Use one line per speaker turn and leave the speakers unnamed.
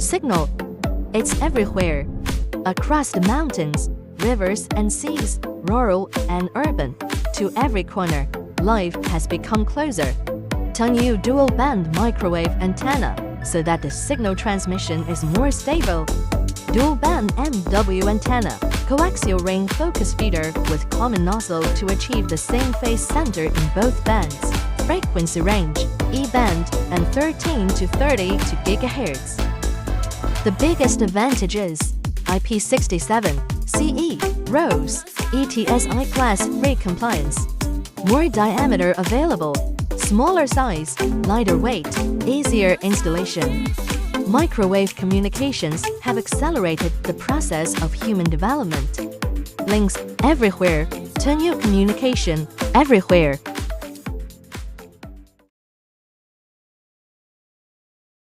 Signal. It's everywhere. Across the mountains, rivers and seas, rural and urban, to every corner, life has become closer. Tongyu dual-band microwave antenna, so that the signal transmission is more stable. Dual-band MW antenna, coaxial ring focus feeder with common nozzle to achieve the same phase center in both bands. Frequency range, E-band, and 13 to 32 GHz. The biggest advantage is IP67, CE, RoHS, ETSI Class 3 compliance. More diameter available, smaller size, lighter weight, easier installation. Microwave communications have accelerated the process of human development. Links everywhere. Tongyu Communication everywhere.